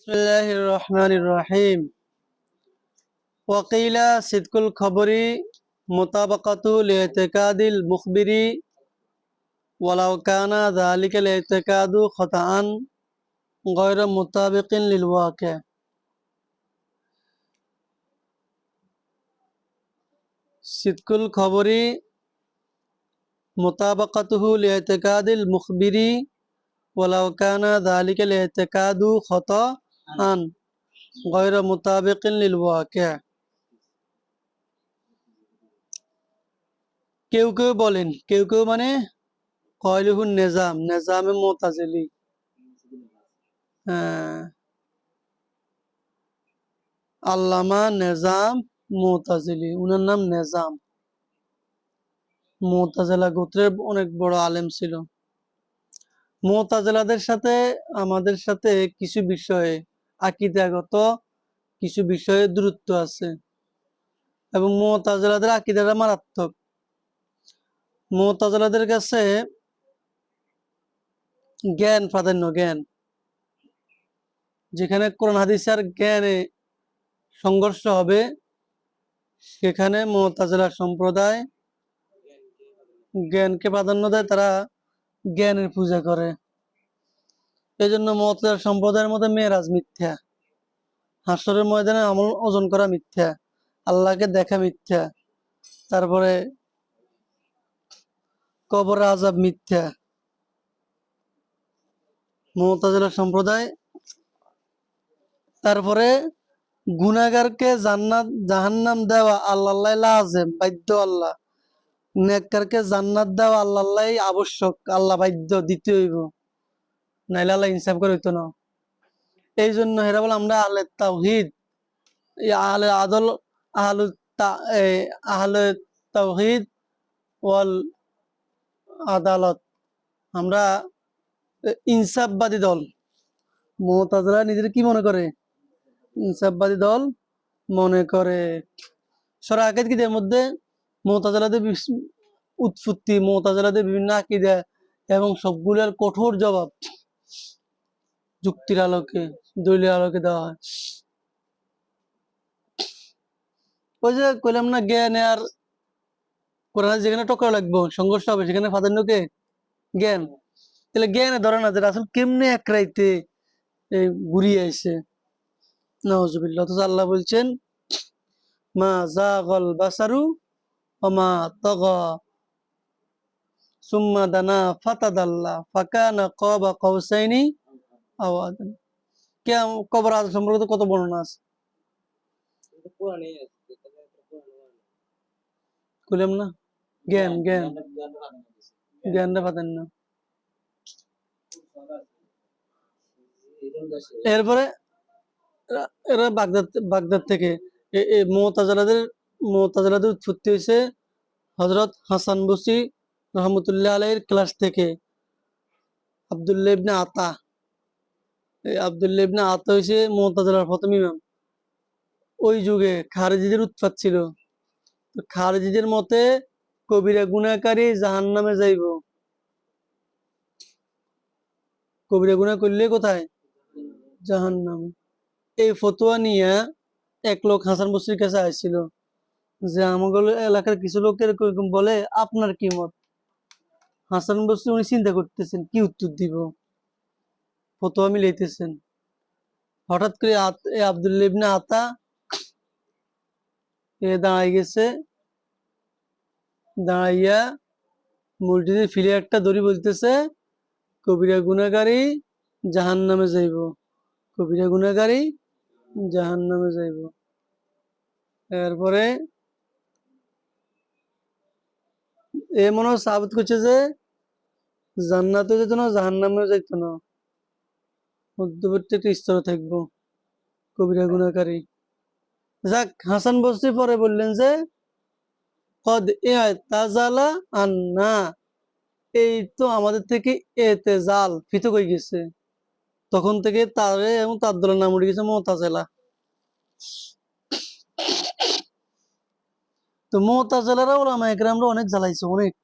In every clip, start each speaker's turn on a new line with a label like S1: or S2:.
S1: بسم الله الرحمن الرحيم وقيل صدق الخبر مطابقة لاعتقاد المخبر ولو كان ذلك الاعتقاد خطأ غير مطابق للواقع صدق الخبر مطابقته لاعتقاد المخبر ولو كان ذلك الاعتقاد خطأ غير مطابق للواقع কেউ কেউ বলেন কেউ কেউ মানে কয়লুহুন নেজামে মুতাজিলি আল্লামা নেজাম মুতাজিলি উনার নাম নেজাম মুতাজিলা গোত্রের অনেক বড় আলেম ছিল। মুতাজিলাদের সাথে আমাদের সাথে কিছু বিষয়ে আকীদাগত কিছু বিষয়ে দূরত্ব আছে এবং মুতাজিলাদের আকীদাটা মারাত্মক। মুতাজিলাদের কাছে জ্ঞান প্রাধান্য, জ্ঞান যেখানে কোরআন হাদিস আর জ্ঞানে সংঘর্ষ হবে সেখানে মুতাজিলা সম্প্রদায় জ্ঞানকে প্রাধান্য দেয়, তারা জ্ঞানের পূজা করে। এই জন্য মুতাজিলা সম্প্রদায়ের মধ্যে মেরাজ মিথ্যা, হাসরের ময়দানে আমল ওজন করা মিথ্যা, আল্লাহকে দেখা মিথ্যা, তারপরে কবর আযাব মিথ্যা। মুতাজিলা সম্প্রদায় তারপরে গুনাহগারকে জান্নাত জাহান্নাম দেওয়া আল্লাহ লাজেম বাধ্য, আল্লাহ নেককারকে জান্নাত দেওয়া আল্লাহ আবশ্যক, আল্লাহ বাধ্য দিতে হইব, নাইলে আল্লাহ ইনসাফ করে হইতো না। এই জন্য এরা বলে আমরা আহলে তাওহীদ, আহলে আদল, আহলে তাওহীদ ওয়াল আদালত, আমরা ইনসাফবাদী দল। মুতাজিলা নিজের কি মনে করে? ইনসাফবাদী দল মনে করে। সূরা আকিদার মধ্যে মুতাজিলাদের উৎপত্তি, মুতাজিলাদের বিভিন্ন আকীদা এবং সবগুলোর কঠোর জবাব যুক্তির আলোকে, দলিলের আলোকে দেওয়া হয়। ওই যে কইলাম না, জ্ঞান আর কোরআন যেখানে টক্কর লাগবো, সংঘর্ষ হবে, সেখানে প্রাধান্যকে জ্ঞান। তাহলে জ্ঞানে ধরে না যে রাসূল কেমনে এক রাইতে ঘুরিয়ে আইছে, নাউজুবিল্লাহ। অথচ আল্লাহ বলছেন মা যাগাল বাসারু ওয়া মা তাগা সুম্মা দানা ফাতাদাল্লা ফাকানা কাবা কাউসাইনি আও আদনা। কবর আযাব সম্পর্কে কত বর্ণনা আছে, কইলাম না? জ্ঞান জ্ঞান জ্ঞানটা প্রাধান্য। এরপরে এরা বাগদাদ থেকে মুতাজিলাদের উৎপত্তি হয়েছে হযরত হাসান বসরি রহমতুল্লাহ আলাইহির ক্লাস থেকে। আব্দুল্লাহ ইবনে আতা, এই আব্দুল্লাহ ইবনে আতা হইছে মুতাজিলার প্রথম ইমাম। ওই যুগে খারিজিদের উৎপাত ছিল। খারিজিদের মতে কবিরা গুনাহকারী জাহান্নামে যাইব। কবিরা গুনাহ করলে কোথায়? জাহান্নামে। এই ফতোয়া নিয়ে এক লোক হাসান বসরির কাছে আসছিল যে আমাদের এলাকার কিছু লোক এরকম বলে, আপনার কি মত? হাসান বসরি উনি চিন্তা করতেছেন কি উত্তর দিব, ফতোয়া মিলাইতেছেন। হঠাৎ করে আব্দুল্লাহ ইবনে আতা দাঁড়াই গেছে, দাঁড়াইয়া মসজিদের ফিরে একটা দড়ি বলতেছে কবিরা গুনাহগারী জাহান্নামে যাইব, কবিরা গুনাহগারী জাহান্নামে যাইব। এরপরে এ মনে হয় সাবিত করছে যে জান্নাতে যেত না, জাহান্নামে যাইত না, মধ্যবর্তী একটা স্তরে থাকবো কবিরা গুনাহগারী। যাক, হাসান বসরি পরে বললেন যে কদ ইতাজালা আন্না, এই তো আমাদের থেকে এতেজাল পৃথক হয়ে গেছে। তখন থেকে তারে এবং তার দলের নাম উঠে গেছে মুতাজিলা। তো মুতাজিলারা উলামায়ে কেরামরা অনেক জ্বালাইছে, অনেক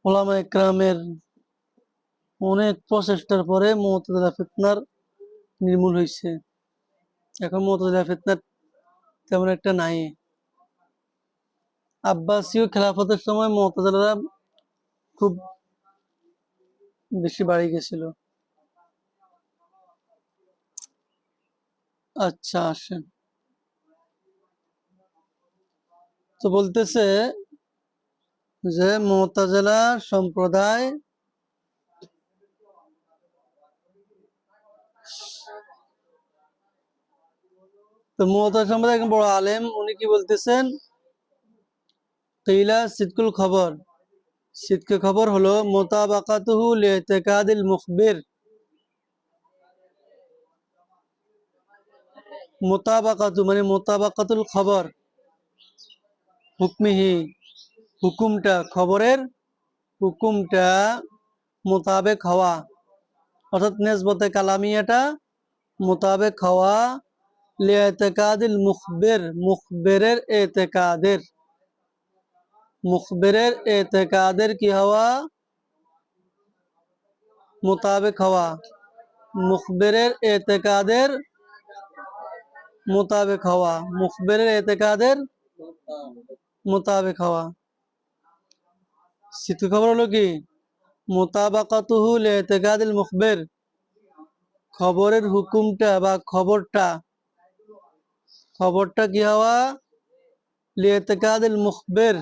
S1: উলামায়ে কেরামের অনেক প্রচেষ্টার পরে মুতাজিলা ফিতনার নির্মূল হয়েছে। এখন মুতাজিলা ফিতনা তেমন একটা নাই। আব্বাসীয় খেলাফতের সময় মুতাজিলারা খুব বেশি বাড়ি গেছিল। আচ্ছা আসেন, তো বলতেছে যে মুতাজিলা সম্প্রদায় তো মুতাজিলা সম্প্রদায় একজন বড় আলেম, উনি কি বলতেছেন, কিলা সিদকুল খবর, সিদকে খবর হলো মুতাবাকাতুহু লিইতিকাদিল মুখবির। মুতাবাকাতু মানে মুতাবাকাতুল খবর, হুকমিহি হুকুমটা, খবরের হুকুমটা মোতাবেক হওয়া, অর্থাৎ নেসবতে কালামিয়াটা মোতাবেক হওয়া, লিইতিকাদিল মুখবির, মুখবিরের এতেকাদের, মুখবিরের এতেকাদের কি হওয়া, মোতাবেক হওয়া, মুখবিরের এতেকাদের মোতাবেক হওয়া, মুখবিরের এতেকাদের মোতাবেক হওয়া। সিদ্ধ খবর হলো কি মুতাবাকাতুহু লিইতিকাদিল মুখবির, খবরের হুকুমটা বা খবরটা, খবরটা কি হওয়া, লিইতিকাদিল মুখবির,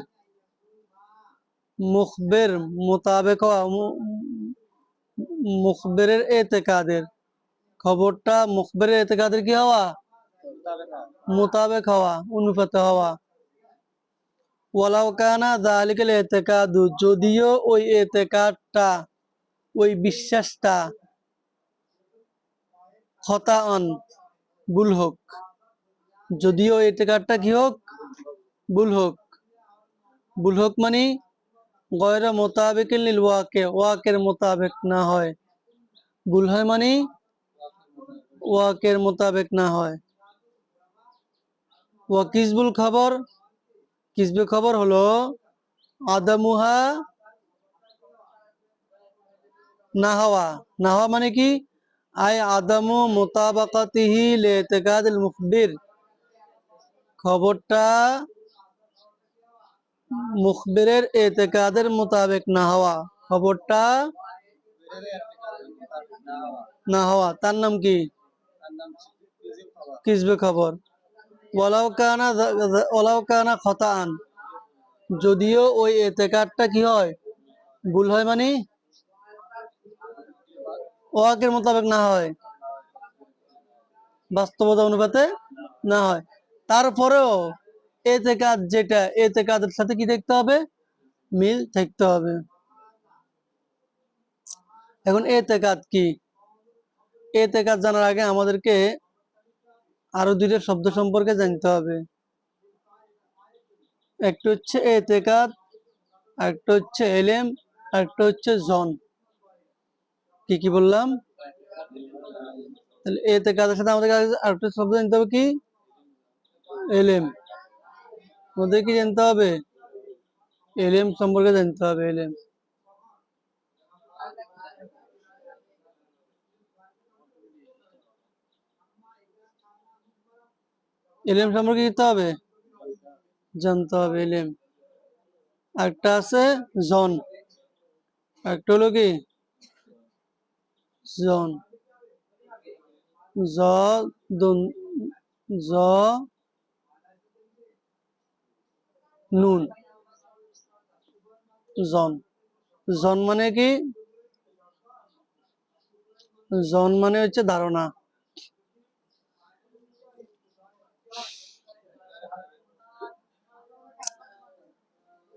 S1: মুখবির মোতাবেক হওয়া, মুখবিরের এতেকাদের, খবরটা মুখবিরের এতেকাদের কি হওয়া, মোতাবেক হওয়া, অনুপাতে হওয়া। ওয়ালাউ কানা যালিকাল ইতিকাদু, যদিও ওই এতেকাদটা, ওই বিশ্বাসটা খতাআন ভুল হোক, যদিও এতেকাদটা কি হোক, ভুল হোক। ভুল হোক মানে গয়রা মোতাবেকিন লিল ওয়াকে, ওয়াকের মোতাবেক না হয়। ভুল হয় মানে ওয়াকের মোতাবেক না হয়। ওয়া কিসবুল খবর, কিসবে খবর হলো আদামুহা না হওয়া, না হওয়া মানে কি আই আদামু মুতাবাকাতিহি লিইতিকাদিল মুখবির, খবরটা মুখবিরের এতেকাদের মোতাবেক না হওয়া, খবরটা না হওয়া, তার নাম কি কিসবে খবর। ওয়ালাউ কানা খতাআন, যদিও ওই এতেকাদটা কি হয়, ভুল হয় মানে ওয়াকের মোতাবেক না হয়, বাস্তবতা অনুপাতে না হয়, তারপরেও এতেকাদ যেটা, এতেকাদের সাথে কি দেখতে হবে, মিল থাকতে হবে। এখন এতেকাদ কি, এতেকাদ জানার আগে আমাদেরকে আরো দুইটা শব্দ সম্পর্কে জানতে হবে। একটা হচ্ছে এতেকাদ, একটা হচ্ছে এলেম, একটা হচ্ছে জন। কি কি বললাম, তাহলে এতেকাদের সাথে আমাদের আরেকটা শব্দ জানতে হবে কি, এলেম। আমাদের কি জানতে হবে, এলেম সম্পর্কে জানতে হবে, এলেম। এলেম সম্পর্কে জানতে হবে, জানতে হবে এলেম। একটা আছে জন, একটা হলো কি জন, জ জ নুন, জন। জন মানে কি, জন মানে হচ্ছে ধারণা।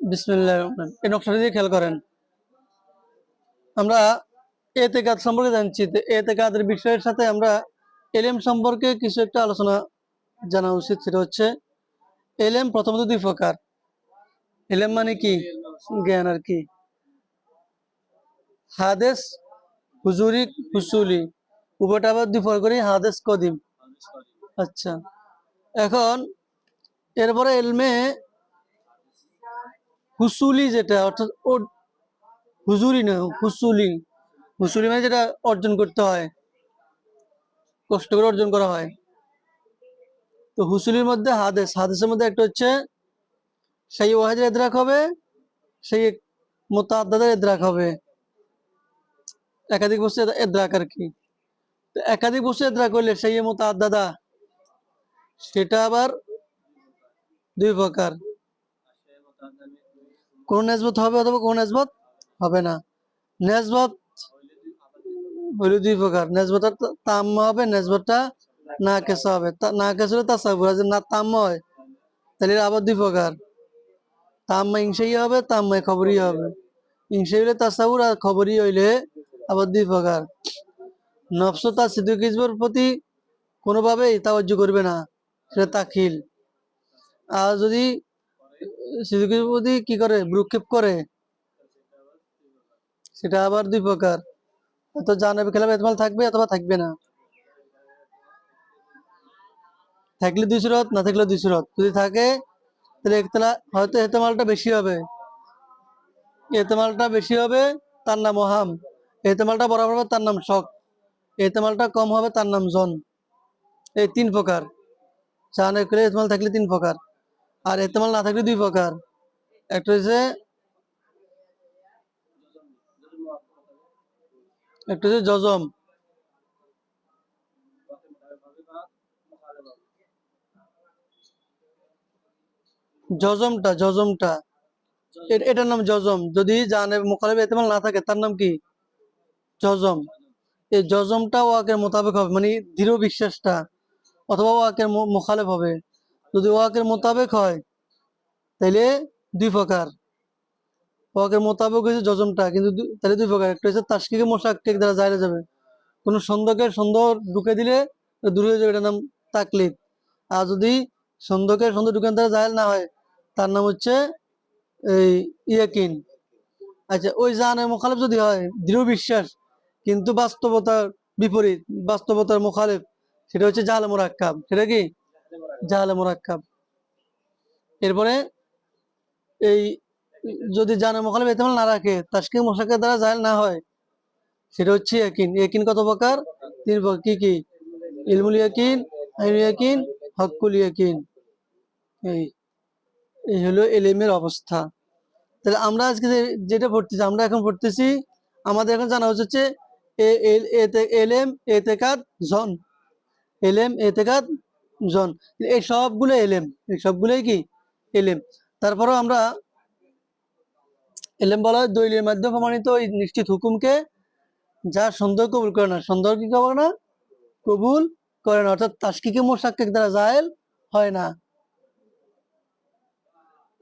S1: বিসমিল্লাহির রহমানির রহিম, এই নকশাটা দিয়ে খেয়াল করেন। আমরা এতেকাদ সম্পর্কে জানছি, তো এতেকাদের বিষয়ের সাথে আমরা এলেম সম্পর্কে কিছু একটা আলোচনা জানা উচিত। সেটা হচ্ছে এলেম প্রথমত দুই প্রকার। এলেম মানে কি, জ্ঞান আর কি। হাদেস হুজুরি হুসুলি, উভয়টা আবার দুই প্রকার করি, হাদেস কদিম। আচ্ছা, এখন এরপরে এলমে হুসুলি যেটা, অর্থাৎ ও হুজুরি না হুসুলি, হুসুলি মানে যেটা অর্জন করতে হয়, কষ্ট করে অর্জন করা হয়। তো হুসুলির মধ্যে হাদিসের মধ্যে একটা হচ্ছে সেই ওয়াহিদের ইদরাক হবে, সেই মুতাআদ্দিদের ইদরাক হবে, একাধিক বস্তু ইদরাক আর কি। তো একাধিক বস্তু ইদরাক করলে সেই মুতাআদ্দিদা সেটা আবার দুই প্রকার, কোন নেসবত হবে অথবা কোন নেসবত হবে না। নেসবত হইল দুই প্রকার, নেসবতটা তাম্মা হবে, নেসবতটা নাকিসা হবে। নাকিস হলে তাসাব্বুর, আর যদি না তাম্মা হয় তাহলে আবার দুই প্রকার, তাম্মা ইনশাই হবে, তাম্মা খবরি হবে। ইনশাই হইলে তাসাব্বুর, আর খবরি হইলে আবার দুই প্রকার। নফস তার সিদ্দিক হিজবুর প্রতি কোনোভাবেই তাওয়াজ্জু করবে না, সেটা তাখিল। আর যদি সিদ্দিক হিজবুর প্রতি কি করে, ভ্রুক্ষেপ করে, সেটা আবার দুই প্রকার। তো জানাবে খেলাফ এহতেমাল থাকবে অথবা থাকবে না। থাকলে দুই সুরত, না থাকলে দুই সুরত। যদি থাকে তাহলে হয়তো এহতেমালটা বেশি হবে, এহতেমালটা বেশি হবে তার নাম ওহাম, এহতেমালটা বরাবর হবে তার নাম শক, এহতেমালটা কম হবে তার নাম জন। এই তিন প্রকার। জানাবে খেলাফ এহতেমাল থাকলে তিন প্রকার, আর এহতেমাল না থাকলে দুই প্রকার। একটা হচ্ছে জজম। জজমটা এটার নাম জজম। যদি জানে মুখালিফ এহতেমাল না থাকে তার নাম কি? জজম। এই জজমটা ওয়াকের মোতাবেক হবে, মানে দৃঢ় বিশ্বাসটা, অথবা ওয়াকের মুখালেফ হবে। যদি ওয়াকের মোতাবেক হয় তাইলে দুই প্রকার, ওয়াকের মোতাবেক হয়েছে জজমটা, কিন্তু তাহলে দুই প্রকার। একটা হচ্ছে তাশকিকে মোশাক্কিক দ্বারা জায়গা যাবে, কোনো সন্দেহ ঢুকে দিলে দূর হয়ে যাবে, এটার নাম তাকলিদ। আর যদি সন্দেহ ঢুকে দ্বারা জাহেল না হয় তার নাম হচ্ছে এই ইয়াকিন। আচ্ছা, ওই জানের মুখালেফ যদি হয় দৃঢ় বিশ্বাস কিন্তু বাস্তবতার বিপরীত, বাস্তবতার মুখালেফ, সেটা হচ্ছে জাহালে মুরাক্কাব। সেটা কি? জাহালে মুরাক্কাব। এরপরে এই যদি জানের মুখালেফ এহতেমাল না রাখে, তাশকিক মুশাক্কিক দ্বারা জাহেল না হয়, সেটা হচ্ছে ইয়াকিন। ইয়াকিন কত প্রকার? তিন প্রকার। কি কি? ইলমুল ইয়াকিন, আইনুল ইয়াকিন, হক্কুল ইয়াকিন। এই এই হলো এলেমের অবস্থা। তাহলে আমরা আজকে যেটা পড়তেছি, আমরা এখন পড়তেছি, আমাদের এখন জানা হচ্ছে এলেম, এতেকাদ, জন। এলেম, এতেকাদ, জন, এই সবগুলো এলেম, এই সবগুলোই কি এলেম। তারপরেও আমরা এলেম বলা হয় দলিলের মাধ্যমে প্রমাণিত ওই নিশ্চিত হুকুমকে, যা সন্দেহ কবুল করে না। সন্দেহ কি করে না? কবুল করে না, অর্থাৎ তাশকিকে মুশাক্কিক দ্বারা জায়েল হয় না।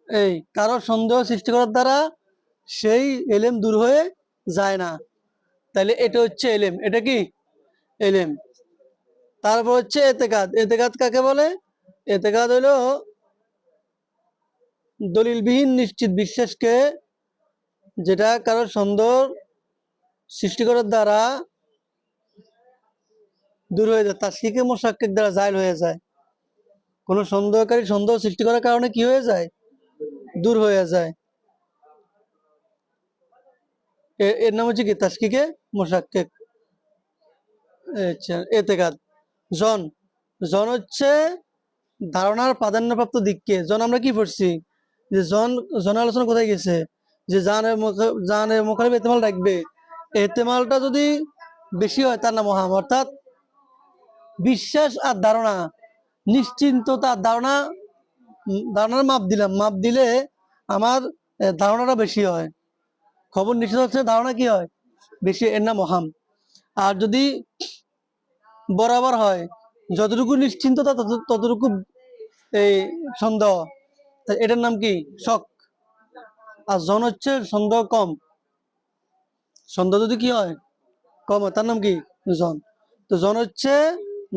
S1: এই কারো সন্দেহ সৃষ্টি করার দ্বারা সেই এলেম দূর হয়ে যায় না। তাহলে এটা হচ্ছে এলেম। এটা কি? এলেম। তারপর হচ্ছে এতেকাদ। এতেকাদ কাকে বলে? এতেকাদ হলো দলিলবিহীন নিশ্চিত বিশ্বাসকে, যেটা কারো সন্দেহ সৃষ্টি করার দ্বারা দূর হয়ে যায়, তাশকিকে মুশাক্কিক দ্বারা জায়েল হয়ে যায়। কোন সন্দেহকারী সন্দেহ সৃষ্টি করার কারণে কি হয়ে যায়? দূর হয়ে যায়। এর নাম হচ্ছে কি? তাশকিকে মুশাক্কিক। আচ্ছা, এতেকাদ। জন। জন হচ্ছে ধারণার প্রাধান্যপ্রাপ্ত দিককে। জন আমরা কি পড়ছি? যে জন আলোচনা কোথায় গেছে? যে জানের মুখালিফ এহতেমাল রাখবে, এহতেমালটা যদি বেশি হয় তার নাম ওহাম, অর্থাৎ বিশ্বাস আর ধারণা, নিশ্চিন্ততার ধারণা, ধারণার মাপ দিলাম, মাপ দিলে আমার ধারণাটা বেশি হয়। খবর নিশ্চিত হচ্ছে, ধারণা কি হয়? বেশি, এর নাম ওহাম। আর যদি বরাবর হয়, যতটুকু নিশ্চিন্ততা ততটুকু এই সন্দেহ, এটার নাম কি? শক। আর জন হচ্ছে সন্দেহ কম, সন্দেহ যদি কি হয়? কম হয়, তার নাম কি? জন। তো জন হচ্ছে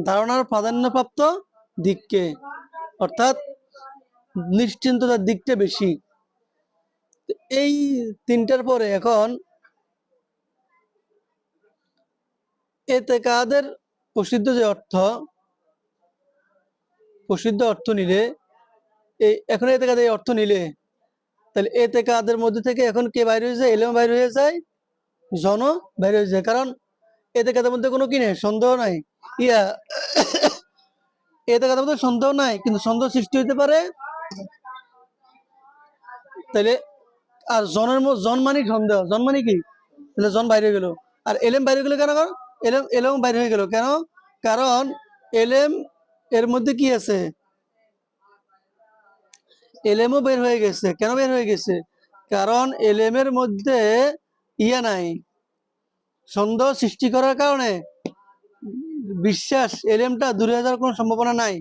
S1: ধারণার প্রাধান্যপ্রাপ্ত দিককে, অর্থাৎ নিশ্চিন্ততার দিকটা বেশি। এই তিনটার পরে এখন এতেকাদের প্রসিদ্ধ যে অর্থ, প্রসিদ্ধ অর্থ নিলে এখন এতেকাদ এই অর্থ নিলে, তাহলে এতেকাদের মধ্যে থেকে এখন কে বাইরে হয়ে যায়? এলেম বাইরে হয়ে যায়, জন বাইরে হয়ে যায়, কারণ এতে কাদের মধ্যে কোনো কি নেই, সন্দেহ নাই। ইয়া এতে কাদের মধ্যে সন্দেহ নাই, কিন্তু সন্দেহ সৃষ্টি হইতে পারে। তাহলে আর জন মানে সন্দেহ, জন মানে কি, তাহলে জন বাইরে হয়ে গেল। আর এলেম বাইরে গেল কেন? এলেম বাইরে হয়ে গেল কেন? কারণ এলেম এর মধ্যে কি আছে, এলেমও বের হয়ে গেছে। কেন বের হয়ে গেছে? কারণ এলেমের মধ্যে ইয়া নাই, সন্দেহ সৃষ্টি করার কারণে বিশ্বাস এলেমটা দূরে যাওয়ার কোনো সম্ভাবনা নাই।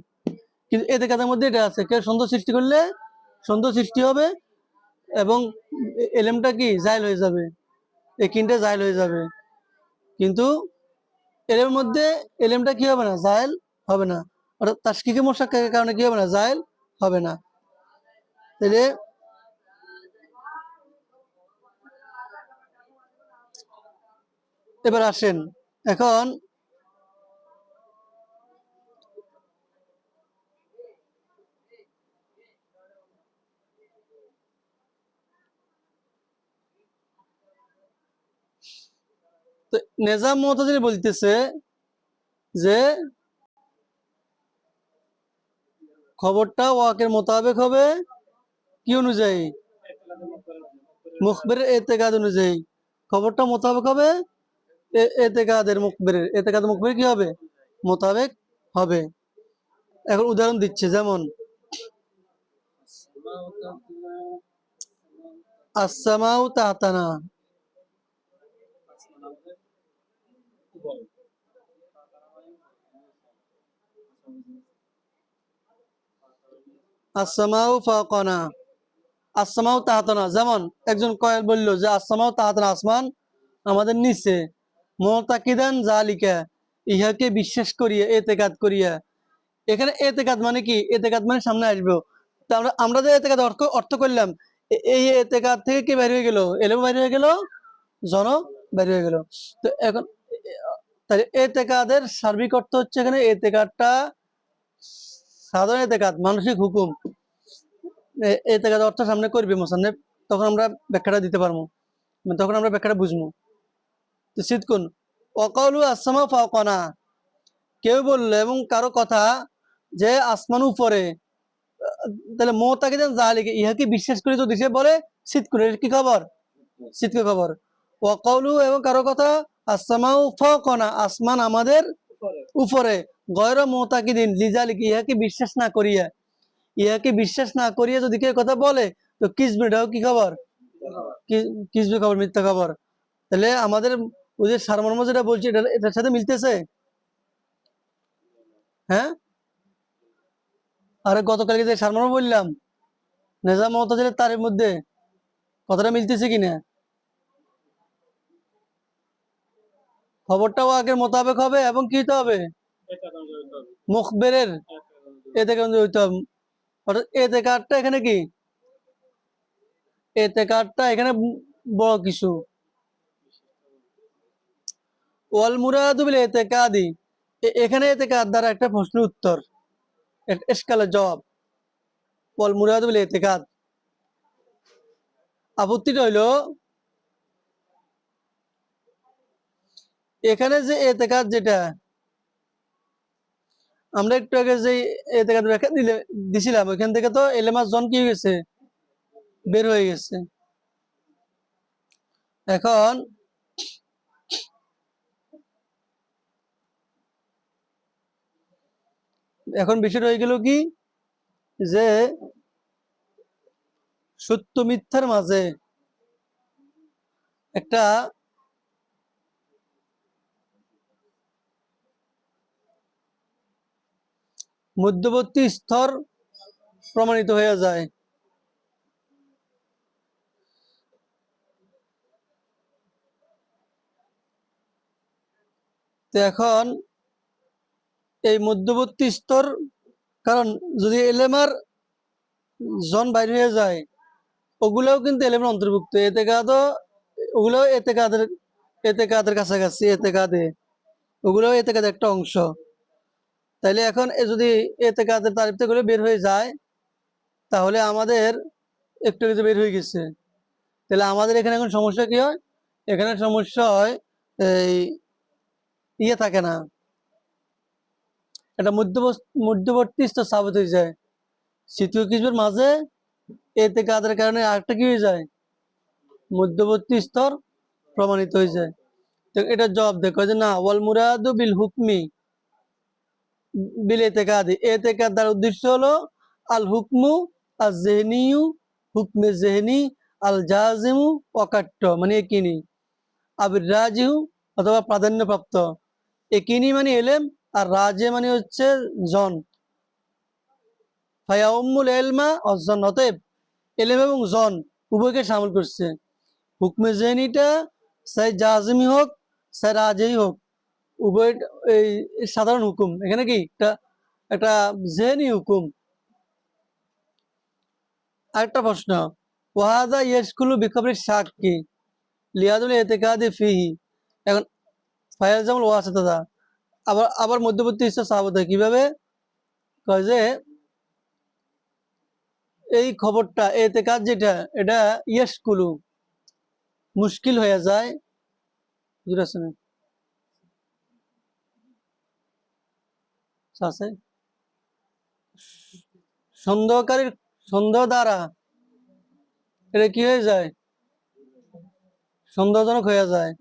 S1: কিন্তু এতে কাদের মধ্যে এটা আছে, কেউ সন্দেহ সৃষ্টি করলে সন্দেহ সৃষ্টি হবে এবং এলেমটা কি জাইল হয়ে যাবে, একিনটা জাইল হয়ে যাবে। কিন্তু এলেমের মধ্যে এলেমটা কি হবে না, জাইল হবে না। অর্থাৎ তাশকিকে মুশাক্কাকের কারণে কি হবে না, জাইল হবে না। তাহলে এবার আসেন, এখন নেজাম মুতাজিলি বলতেছে যে খবরটা ওয়াকের মোতাবেক হবে কি অনুযায়ী, মুখবিরের এতেকাদ অনুযায়ী। খবরটা মোতাবেক হবে এতেকাদের মুখবিরের, এতেকাদ মুখবির কি হবে, মোতাবেক হবে। এখন উদাহরণ দিচ্ছে, যেমন আসসামাউ তাহতানা, আসসামাউ ফাওকানা, আসসামাউ তাহতানা। যেমন একজন কয়েল বলল যে আসসামাউ তাহতানা, আসমান আমাদের নিচে, মুতাকিদান জালিকা, ইহাকে বিশ্বাস করিয়া, এতেকাদ করিয়া। এখানে এতেকাদ মানে কি, এতেকাদ মানে সামনে আসবো। তা আমরা যে এতেকাদ অর্থ অর্থ করলাম, এই এতেকাদ থেকে কি বের হয়ে গেল, এলেম বের হয়ে গেল, জন বের হয়ে গেল। তো এখন তাহলে এতেকাদের সার্বিক অর্থ হচ্ছে, এখানে এতেকাদটা সাধারণ এতেকাদ, মানসিক হুকুম। এতেকাদ অর্থ সামনে করবে মোসান্নেফ, তখন আমরা ব্যাখ্যাটা দিতে পারবো, তখন আমরা ব্যাখ্যাটা বুঝবো। তো সিদকুন অকালু আসসামা ফাওকানা, কেউ বললো এবং কারো কথা যে আসমান উপরে, তাহলে মোতাকিদান জালিকা, ইহাকে বিশ্বাস করে যদি সে বলে সিদকুন, এর কি খবর, সিদকে খবর। ওয়াকাউলু এবং কারো কথা আসসামাউ ফাওকানা, আসমান আমাদের উপরে, গয়রা মোতাকিদিন লিজালিকা, ইহাকে বিশ্বাস না করিয়া, ইহাকে বিশ্বাস না করিয়া যদি কেউ কথা বলে, তো কিসবে, এটাও কি খবর, কিসবে খবর, মিথ্যা খবর। তাহলে আমাদের ওই যে সারমর্ম যেটা বলছি, এটা এটার সাথে মিলতেছে। হ্যাঁ, আরে গতকালকে যে সারমর্ম বললাম নেজাম মুতাজিলের তারের মধ্যে, কথাটা মিলতেছে কিনা? খবরটাও আগের মোতাবেক হবে এবং কি হতে হবে, মুখবেরের এতে হইতে হবে। অর্থাৎ এতে কার্ডটা এখানে কি, এতে কার্ডটা এখানে বড় কিছু। ওয়াল মুরাদু বিল ইতিকাদি, এখানে ইতিকাদ দ্বারা একটা প্রশ্নের উত্তর, ইশকালের জবাব। ওয়াল মুরাদু বিল ইতিকাদ, আপত্তিটা হইলো এখানে যে ইতিকাদ, যেটা আমরা একটু আগে যে ইতিকাদ ব্যাখ্যা দিছিলাম, ওইখান থেকে তো এলেমাস জন কি হয়ে গেছে, বের হয়ে গেছে। এখন এখন বিষয়টা হয়ে গেল কি, যে সত্য মিথ্যার মাঝে একটা মধ্যবর্তী স্তর প্রমাণিত হয়ে যায়। তো এখন এই মধ্যবর্তী স্তর, কারণ যদি এলেমার জন বাইর হয়ে যায়, ওগুলাও কিন্তু এলেমের অন্তর্ভুক্ত, এতে কাদও ওগুলোও এতে কাদের কাছাকাছি, এতে কাদে ওগুলোও এতে কাদের একটা অংশ। তাইলে এখন যদি এতে কাদের তারিফ থেকে বের হয়ে যায়, তাহলে আমাদের একটু কিছু বের হয়ে গেছে। তাহলে আমাদের এখানে এখন সমস্যা কি হয়, এখানে সমস্যা হয় এই ইয়ে থাকে না, এটা মধ্যবর্তী স্তর সাবিত হয়ে যায়। শীতল কিসবের মাঝে এতে কাদের কারণে আরেকটা কি হয়ে যায়, মধ্যবর্তী স্তর প্রমাণিত হয়ে যায়। তো এটা জবাব দেখো যে না, ওয়াল মুরাদু বিল হুকমি বিল এতেকাদি, এতেকাদ দ্বারা উদ্দেশ্য হলো আল হুকমু আল জেহনিউ, হুকমে জেহনি, আল জাজিমু অকাট্য মানে একিনি, আবির রাজিহু অথবা প্রাধান্যপ্রাপ্ত। একিনি মানে এলেম, আর রাজে মানে হচ্ছে জন। ফায়াউম্মুল এলমা অজন, অতএব এলেম এবং জন উভয়কে শামিল করছে। হুকমে জেহনিটা চাই জাজিমি হোক চাই রাজেই হোক, উভয় এই সাধারণ হুকুম, এখানে কি একটা একটা জেহনি হুকুম। আরেকটা প্রশ্ন, ওয়াহাদা ইয়াসকুলু বিকবরিশ সাক্কি লিয়াদুল ইতিকাদি ফিহি। এখন ফায়ালজামুল ওয়াসিতা, আবার আবার মধ্যবর্তী ইচ্ছা সাহাবত হয় কিভাবে, কয় যে এই খবরটা এতেকাদ যেটা, এটা ইয়াসকুলু মুশকিল হয়ে যায়, আছে সন্দেহকারীর সন্দেহ দ্বারা এটা কি হয়ে যায়, সন্দেহজনক হয়ে যায়।